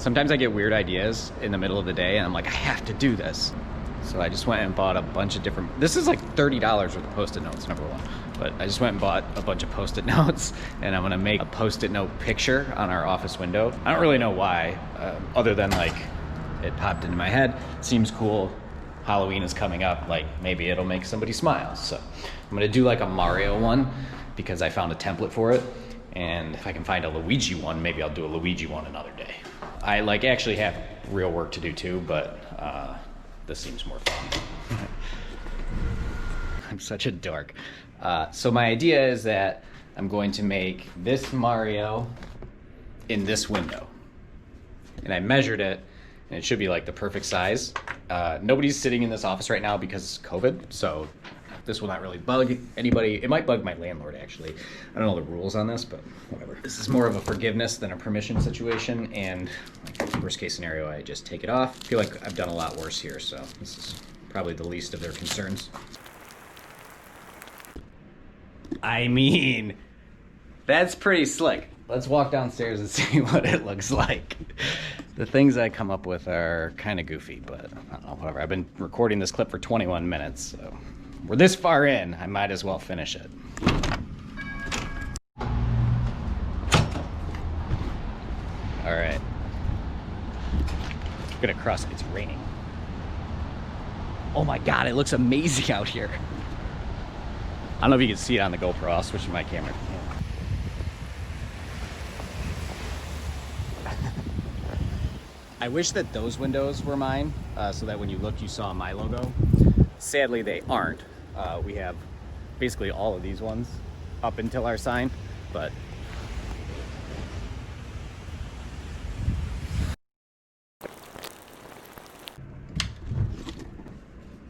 Sometimes I get weird ideas in the middle of the day and I'm like, I have to do this. So I just went and bought a bunch of different, this is like $30 worth of Post-it notes, number one. But I just went and bought a bunch of Post-it notes and I'm gonna make a Post-it note picture on our office window. I don't really know why, other than like, it popped into my head. Seems cool. Halloween is coming up, like maybe it'll make somebody smile. So I'm gonna do like a Mario one because I found a template for it. And if I can find a Luigi one, maybe I'll do a Luigi one another day. I like actually have real work to do too, but this seems more fun. I'm such a dork. So my idea is that I'm going to make this Mario in this window. And I measured it, and it should be like the perfect size. Nobody's sitting in this office right now because of COVID, so this will not really bug anybody. It might bug my landlord, actually. I don't know the rules on this, but whatever. This is more of a forgiveness than a permission situation, and like, worst case scenario, I just take it off. I feel like I've done a lot worse here, so this is probably the least of their concerns. I mean, that's pretty slick. Let's walk downstairs and see what it looks like. The things I come up with are kind of goofy, but I don't know, whatever. I've been recording this clip for 21 minutes, so we're this far in, I might as well finish it. All right. I'm gonna cross, it's raining. Oh my God, it looks amazing out here. I don't know if you can see it on the GoPro, I'll switch to my camera. I wish that those windows were mine, so that when you look, you saw my logo. Sadly, they aren't. We have basically all of these ones up until our sign, but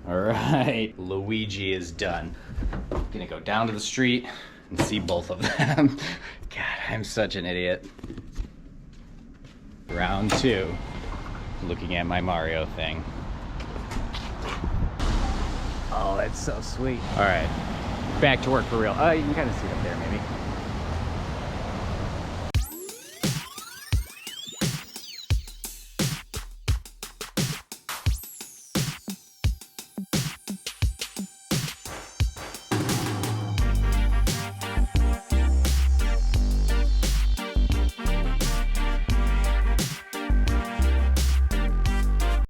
all right, Luigi is done. Gonna go down to the street and see both of them. God, I'm such an idiot. Round two, looking at my Mario thing. Oh, that's so sweet. All right, back to work for real. You can kind of see it up there, maybe.